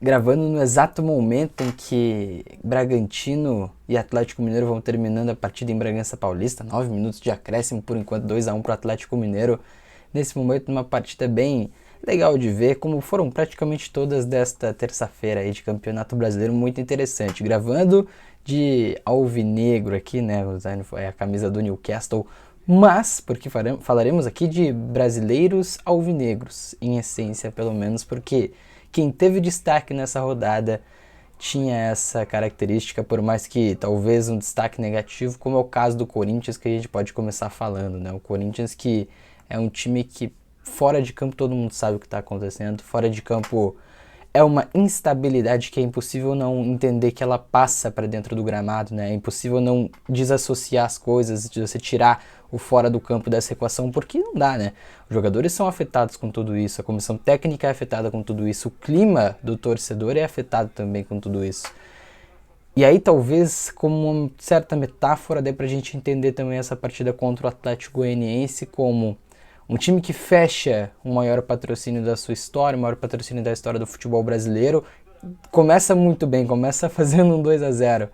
Gravando no exato momento em que Bragantino e Atlético Mineiro vão terminando a partida em Bragança Paulista, 9 minutos de acréscimo, por enquanto 2-1 para o Atlético Mineiro. Nesse momento, uma partida bem legal de ver, como foram praticamente todas desta terça-feira aí de Campeonato Brasileiro, muito interessante. Gravando de alvinegro aqui, né, usando a camisa do Newcastle, mas porque falaremos aqui de brasileiros alvinegros, em essência pelo menos, porque quem teve destaque nessa rodada tinha essa característica, por mais que talvez um destaque negativo, como é o caso do Corinthians, que a gente pode começar falando, né? O Corinthians que é um time que fora de campo todo mundo sabe o que está acontecendo, fora de campo é uma instabilidade que é impossível não entender que ela passa para dentro do gramado, né? É impossível não desassociar as coisas, de você tirar o fora do campo dessa equação, porque não dá, né? Os jogadores são afetados com tudo isso, a comissão técnica é afetada com tudo isso, o clima do torcedor é afetado também com tudo isso. E aí talvez como uma certa metáfora dê pra gente entender também essa partida contra o Atlético Goianiense como um time que fecha o maior patrocínio da sua história, o maior patrocínio da história do futebol brasileiro, começa muito bem, começa fazendo um 2-0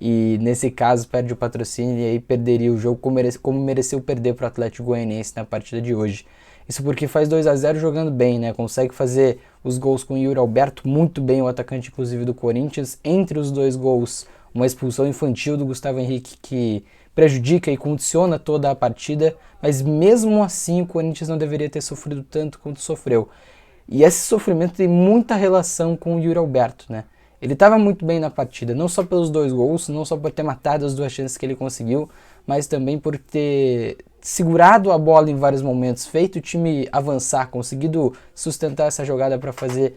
e nesse caso perde o patrocínio e aí perderia o jogo como mereceu perder para o Atlético Goianiense na partida de hoje. Isso porque faz 2-0 jogando bem, né? Consegue fazer os gols com o Yuri Alberto muito bem, o atacante inclusive do Corinthians. Entre os dois gols, uma expulsão infantil do Gustavo Henrique que prejudica e condiciona toda a partida, mas mesmo assim o Corinthians não deveria ter sofrido tanto quanto sofreu. E esse sofrimento tem muita relação com o Yuri Alberto, né? Ele estava muito bem na partida, não só pelos dois gols, não só por ter matado as duas chances que ele conseguiu, mas também por ter segurado a bola em vários momentos, feito o time avançar, conseguido sustentar essa jogada para fazer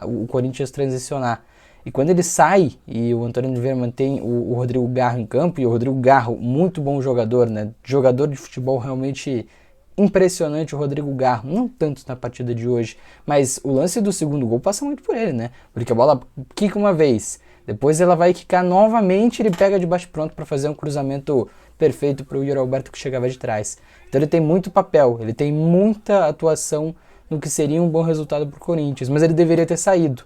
o Corinthians transicionar. E quando ele sai e o Antônio Oliveira mantém o Rodrigo Garro em campo, e o Rodrigo Garro, muito bom jogador, né? Jogador de futebol realmente impressionante, o Rodrigo Garro, não tanto na partida de hoje, mas o lance do segundo gol passa muito por ele, né? Porque a bola quica uma vez, depois ela vai quicar novamente, ele pega de baixo pronto para fazer um cruzamento perfeito para o Yuri Alberto que chegava de trás. Então ele tem muito papel, ele tem muita atuação no que seria um bom resultado para o Corinthians, mas ele deveria ter saído,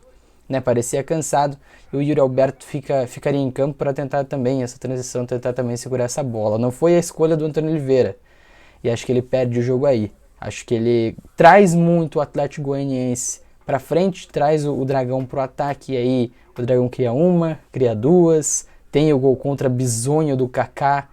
né? Parecia cansado e o Yuri Alberto ficaria em campo para tentar também essa transição, tentar também segurar essa bola. Não foi a escolha do Antônio Oliveira e acho que ele perde o jogo aí. Acho que ele traz muito o Atlético Goianiense para frente, traz o Dragão pro ataque e aí o Dragão cria uma, cria duas, tem o gol contra bizonho do Kaká,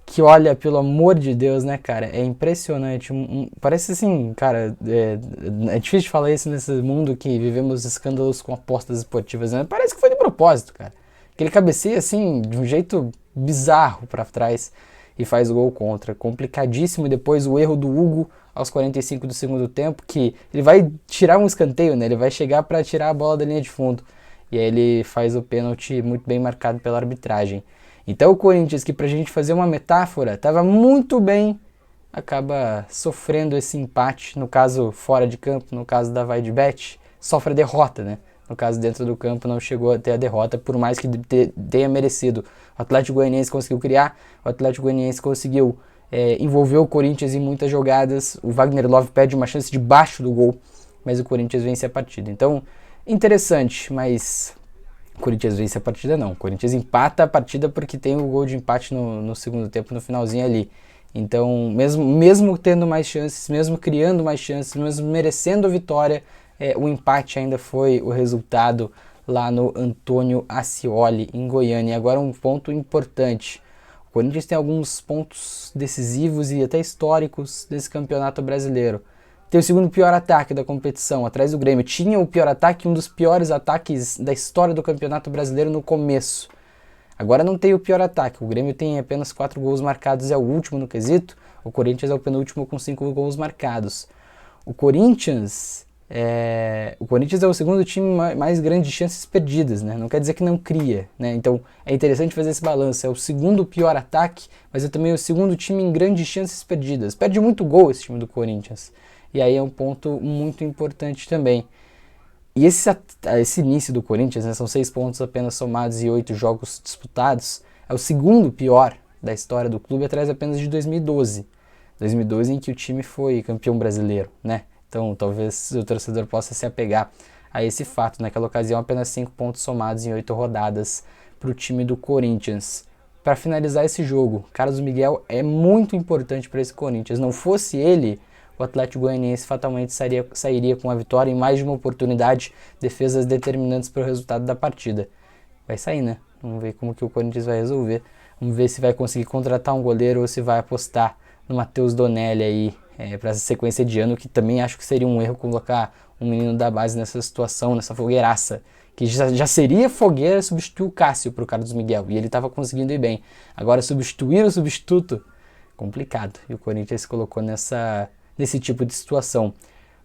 que olha, pelo amor de Deus, né, cara, é impressionante, parece assim, cara, é difícil de falar isso nesse mundo que vivemos escândalos com apostas esportivas, né? Parece que foi de propósito, cara, que ele cabeceia assim, de um jeito bizarro para trás e faz o gol contra, complicadíssimo, e depois o erro do Hugo aos 45 do segundo tempo, que ele vai tirar um escanteio, né, ele vai chegar para tirar a bola da linha de fundo, e aí ele faz o pênalti muito bem marcado pela arbitragem. Então o Corinthians, que pra gente fazer uma metáfora, estava muito bem, acaba sofrendo esse empate, no caso fora de campo, no caso da Vai de Bet, sofre a derrota, né? No caso dentro do campo não chegou a ter a derrota, por mais que tenha merecido. O Atlético Goianiense conseguiu criar, o Atlético Goianiense conseguiu envolver o Corinthians em muitas jogadas, o Wagner Love perde uma chance debaixo do gol, mas o Corinthians vence a partida. Então, interessante, mas o Corinthians vence a partida não. O Corinthians empata a partida porque tem o gol de empate no segundo tempo, no finalzinho ali. Então, mesmo tendo mais chances, mesmo criando mais chances, mesmo merecendo a vitória, o empate ainda foi o resultado lá no Antônio Ascioli, em Goiânia. E agora um ponto importante. O Corinthians tem alguns pontos decisivos e até históricos desse campeonato brasileiro. Tem o segundo pior ataque da competição, atrás do Grêmio. Tinha o pior ataque, um dos piores ataques da história do Campeonato Brasileiro no começo. Agora não tem o pior ataque. O Grêmio tem apenas 4 gols marcados, é o último no quesito. O Corinthians é o penúltimo com 5 gols marcados. O Corinthians é o segundo time mais grande de chances perdidas, né? Não quer dizer que não cria, né? Então é interessante fazer esse balanço. É o segundo pior ataque, mas é também o segundo time em grandes chances perdidas. Perde muito gol esse time do Corinthians. E aí é um ponto muito importante também. E esse início do Corinthians, né, são 6 pontos apenas somados e 8 jogos disputados, é o segundo pior da história do clube, atrás apenas de 2012. 2012 em que o time foi campeão brasileiro, né? Então talvez o torcedor possa se apegar a esse fato. Naquela ocasião, apenas 5 pontos somados em 8 rodadas para o time do Corinthians. Para finalizar esse jogo, Carlos Miguel é muito importante para esse Corinthians. Não fosse ele, o Atlético Goianiense fatalmente sairia com a vitória em mais de uma oportunidade, defesas determinantes para o resultado da partida. Vai sair, né? Vamos ver como que o Corinthians vai resolver. Vamos ver se vai conseguir contratar um goleiro ou se vai apostar no Matheus Donelli aí para essa sequência de ano, que também acho que seria um erro colocar um menino da base nessa situação, nessa fogueiraça, que já seria fogueira substituir o Cássio para o Carlos Miguel, e ele estava conseguindo ir bem. Agora substituir o substituto, complicado, e o Corinthians se colocou nesse tipo de situação.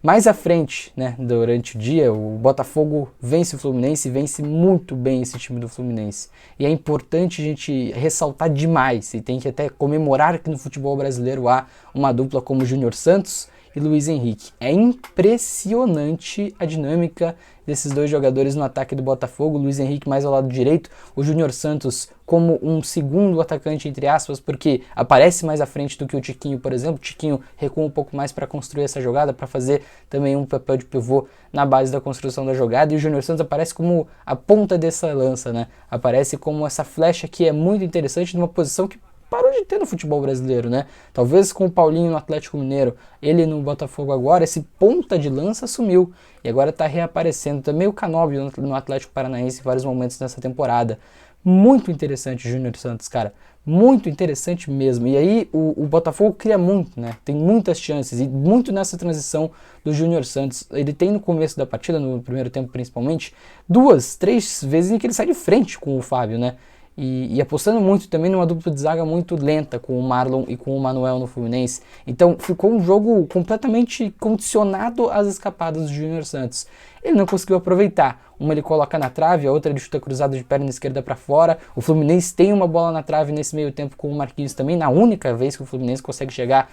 Mais à frente, né, durante o dia, o Botafogo vence o Fluminense e vence muito bem esse time do Fluminense. E é importante a gente ressaltar demais, e tem que até comemorar que no futebol brasileiro há uma dupla como Júnior Santos e Luiz Henrique. É impressionante a dinâmica desses dois jogadores no ataque do Botafogo. Luiz Henrique mais ao lado direito, o Júnior Santos como um segundo atacante, entre aspas, porque aparece mais à frente do que o Tiquinho, por exemplo. O Tiquinho recua um pouco mais para construir essa jogada, para fazer também um papel de pivô na base da construção da jogada, e o Júnior Santos aparece como a ponta dessa lança, né? Aparece como essa flecha que é muito interessante numa posição que parou de ter no futebol brasileiro, né? Talvez com o Paulinho no Atlético Mineiro, ele no Botafogo agora, esse ponta de lança sumiu e agora tá reaparecendo. Também o Canóbio no Atlético Paranaense em vários momentos nessa temporada. Muito interessante o Júnior Santos, cara. Muito interessante mesmo. E aí o Botafogo cria muito, né? Tem muitas chances e muito nessa transição do Júnior Santos. Ele tem no começo da partida, no primeiro tempo principalmente, 2, 3 vezes em que ele sai de frente com o Fábio, né? E apostando muito também numa dupla de zaga muito lenta com o Marlon e com o Manuel no Fluminense. Então ficou um jogo completamente condicionado às escapadas do Júnior Santos. Ele não conseguiu aproveitar. Uma ele coloca na trave, a outra ele chuta cruzado de perna esquerda para fora. O Fluminense tem uma bola na trave nesse meio tempo com o Marquinhos também, na única vez que o Fluminense consegue chegar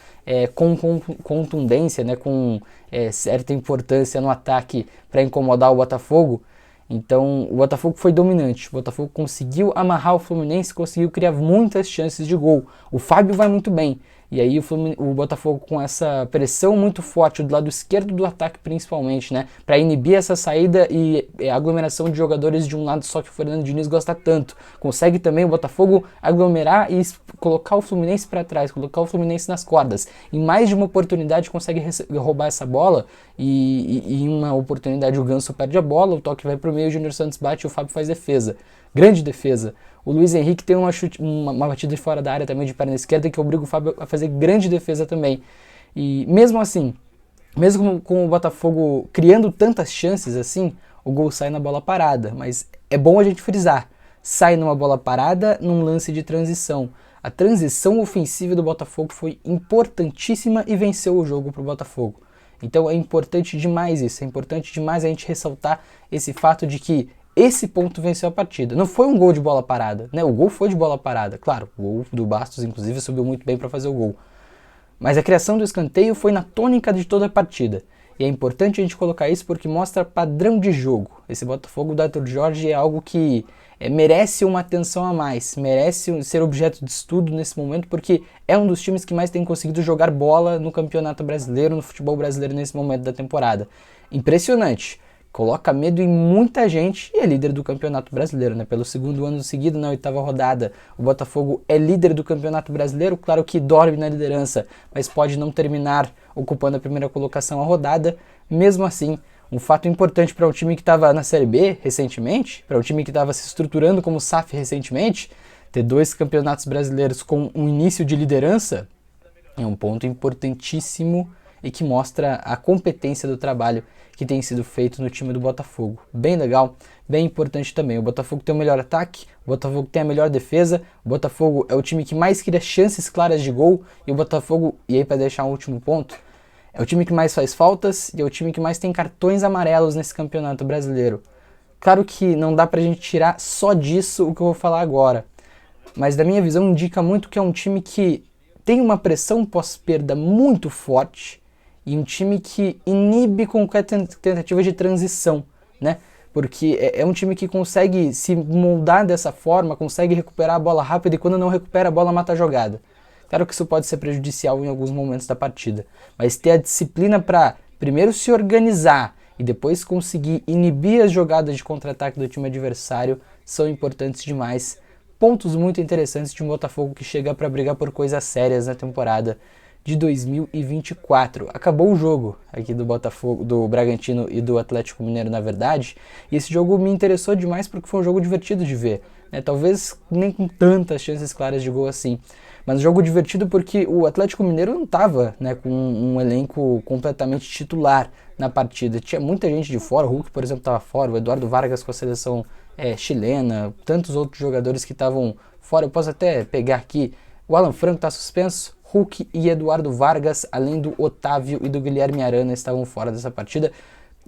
com contundência, né, com certa importância no ataque para incomodar o Botafogo. Então o Botafogo foi dominante, o Botafogo conseguiu amarrar o Fluminense, conseguiu criar muitas chances de gol. O Fábio vai muito bem, e aí o Botafogo com essa pressão muito forte do lado esquerdo do ataque principalmente, né, para inibir essa saída e a aglomeração de jogadores de um lado só que o Fernando Diniz gosta tanto. Consegue também o Botafogo aglomerar e colocar o Fluminense para trás, colocar o Fluminense nas cordas. Em mais de uma oportunidade consegue roubar essa bola e em uma oportunidade o Ganso perde a bola, o toque vai para o meio, o Júnior Santos bate e o Fábio faz defesa. Grande defesa. O Luiz Henrique tem uma batida de fora da área também de perna esquerda que obriga o Fábio a fazer grande defesa também. E mesmo assim, mesmo com o Botafogo criando tantas chances assim, o gol sai na bola parada. Mas é bom a gente frisar, sai numa bola parada num lance de transição. A transição ofensiva do Botafogo foi importantíssima e venceu o jogo para o Botafogo. Então é importante demais isso, é importante demais a gente ressaltar esse fato de que esse ponto venceu a partida. Não foi um gol de bola parada, né? O gol foi de bola parada, claro, o gol do Bastos inclusive subiu muito bem para fazer o gol. Mas a criação do escanteio foi na tônica de toda a partida. E é importante a gente colocar isso porque mostra padrão de jogo. Esse Botafogo do Arthur Jorge é algo que merece uma atenção a mais, merece ser objeto de estudo nesse momento, porque é um dos times que mais tem conseguido jogar bola no Campeonato Brasileiro, no futebol brasileiro nesse momento da temporada. Impressionante. Coloca medo em muita gente e é líder do Campeonato Brasileiro, né? Pelo segundo ano seguido, na 8ª rodada, o Botafogo é líder do Campeonato Brasileiro, claro que dorme na liderança, mas pode não terminar ocupando a primeira colocação a rodada. Mesmo assim, um fato importante para um time que estava na Série B recentemente, para um time que estava se estruturando como SAF recentemente, ter 2 campeonatos brasileiros com um início de liderança é um ponto importantíssimo e que mostra a competência do trabalho que tem sido feito no time do Botafogo. Bem legal, bem importante também. O Botafogo tem o melhor ataque, o Botafogo tem a melhor defesa, o Botafogo é o time que mais cria chances claras de gol, e o Botafogo, e aí para deixar um último ponto, é o time que mais faz faltas e é o time que mais tem cartões amarelos nesse campeonato brasileiro. Claro que não dá pra gente tirar só disso o que eu vou falar agora, mas da minha visão indica muito que é um time que tem uma pressão pós-perda muito forte, e um time que inibe qualquer tentativa de transição, né? Porque é um time que consegue se moldar dessa forma, consegue recuperar a bola rápido e quando não recupera a bola mata a jogada. Claro que isso pode ser prejudicial em alguns momentos da partida, mas ter a disciplina para primeiro se organizar e depois conseguir inibir as jogadas de contra-ataque do time adversário são importantes demais. Pontos muito interessantes de um Botafogo que chega para brigar por coisas sérias na temporada de 2024. Acabou o jogo aqui do Botafogo, do Bragantino e do Atlético Mineiro, na verdade, e esse jogo me interessou demais porque foi um jogo divertido de ver, né? Talvez nem com tantas chances claras de gol assim, mas um jogo divertido porque o Atlético Mineiro não estava, né, com um elenco completamente titular na partida. Tinha muita gente de fora, o Hulk, por exemplo, estava fora, o Eduardo Vargas com a seleção chilena, tantos outros jogadores que estavam fora. Eu posso até pegar aqui, o Alan Franco está suspenso, Hulk e Eduardo Vargas, além do Otávio e do Guilherme Arana, estavam fora dessa partida.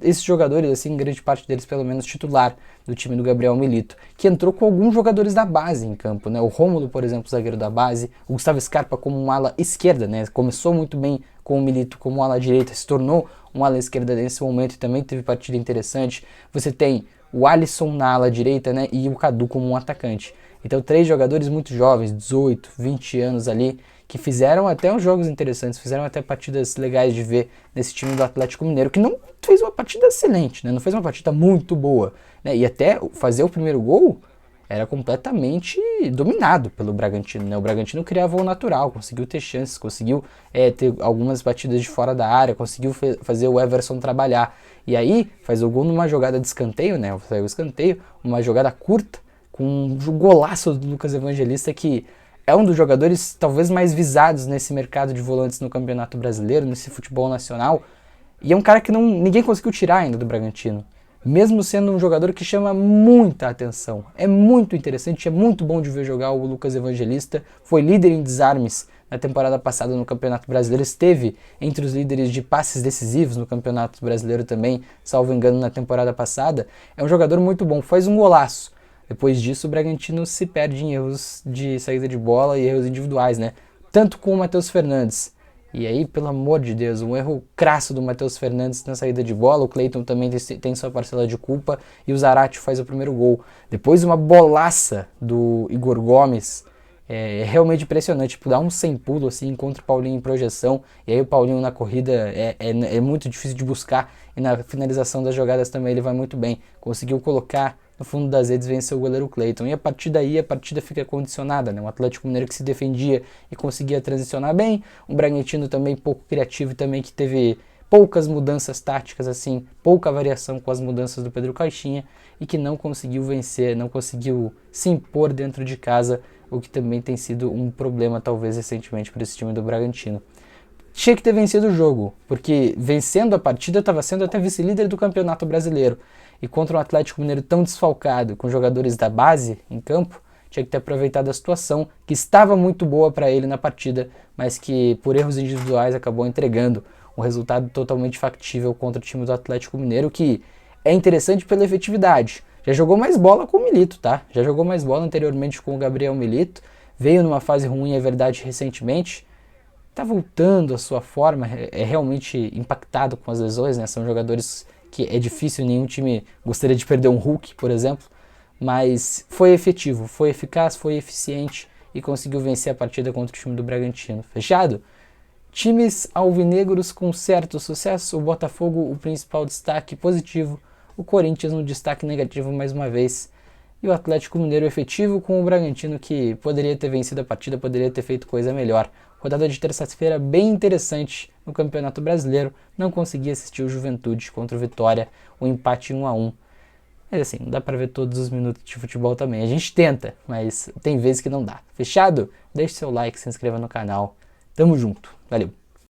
Esses jogadores, assim, grande parte deles pelo menos titular do time do Gabriel Milito, que entrou com alguns jogadores da base em campo, né? O Rômulo, por exemplo, zagueiro da base, o Gustavo Scarpa como um ala esquerda, né? Começou muito bem com o Milito como ala direita, se tornou um ala esquerda nesse momento e também teve partida interessante. Você tem o Alisson na ala direita, né? E o Cadu como um atacante. Então, 3 jogadores muito jovens, 18, 20 anos ali, que fizeram até uns jogos interessantes, fizeram até partidas legais de ver nesse time do Atlético Mineiro, que não fez uma partida excelente, né? Não fez uma partida muito boa, né? E até fazer o primeiro gol era completamente dominado pelo Bragantino, né? O Bragantino criava o natural, conseguiu ter chances, conseguiu ter algumas batidas de fora da área, conseguiu fazer o Everson trabalhar. E aí faz o gol numa jogada de escanteio, né? Saiu o escanteio, uma jogada curta, com um golaço do Lucas Evangelista, que é um dos jogadores talvez mais visados nesse mercado de volantes no Campeonato Brasileiro, nesse futebol nacional, e é um cara que ninguém conseguiu tirar ainda do Bragantino, mesmo sendo um jogador que chama muita atenção. É muito interessante, é muito bom de ver jogar o Lucas Evangelista, foi líder em desarmes na temporada passada no Campeonato Brasileiro, esteve entre os líderes de passes decisivos no Campeonato Brasileiro também, salvo engano, na temporada passada. É um jogador muito bom, faz um golaço. Depois disso, o Bragantino se perde em erros de saída de bola e erros individuais, né? Tanto com o Matheus Fernandes. E aí, pelo amor de Deus, um erro crasso do Matheus Fernandes na saída de bola. O Cleiton também tem sua parcela de culpa. E o Zarate faz o primeiro gol. Depois, uma bolaça do Igor Gomes. É realmente impressionante. Tipo, dá um sem pulo assim contra o Paulinho em projeção. E aí o Paulinho na corrida é muito difícil de buscar. E na finalização das jogadas também ele vai muito bem. Conseguiu colocar no fundo das redes, venceu o goleiro Cleiton. E a partir daí a partida fica condicionada, né? Um Atlético Mineiro que se defendia e conseguia transicionar bem. Um Bragantino também pouco criativo e também que teve poucas mudanças táticas, assim, pouca variação com as mudanças do Pedro Caixinha e que não conseguiu vencer, não conseguiu se impor dentro de casa, o que também tem sido um problema talvez recentemente para esse time do Bragantino. Tinha que ter vencido o jogo, porque vencendo a partida estava sendo até vice-líder do Campeonato Brasileiro. E contra um Atlético Mineiro tão desfalcado, com jogadores da base em campo, tinha que ter aproveitado a situação, que estava muito boa para ele na partida, mas que por erros individuais acabou entregando um resultado totalmente factível contra o time do Atlético Mineiro, que é interessante pela efetividade. Já jogou mais bola com o Milito, tá? Já jogou mais bola anteriormente com o Gabriel Milito, veio numa fase ruim, é verdade, recentemente, tá voltando à sua forma, é realmente impactado com as lesões, né? São jogadores que é difícil, nenhum time gostaria de perder um Hulk, por exemplo, mas foi efetivo, foi eficaz, foi eficiente e conseguiu vencer a partida contra o time do Bragantino. Fechado? Times alvinegros com certo sucesso, o Botafogo o principal destaque positivo, o Corinthians no destaque negativo mais uma vez, e o Atlético Mineiro efetivo com o Bragantino que poderia ter vencido a partida, poderia ter feito coisa melhor. Rodada de terça-feira bem interessante no Campeonato Brasileiro. Não consegui assistir o Juventude contra o Vitória, o empate 1-1. Mas assim, não dá pra ver todos os minutos de futebol também. A gente tenta, mas tem vezes que não dá. Fechado? Deixe seu like, se inscreva no canal. Tamo junto. Valeu!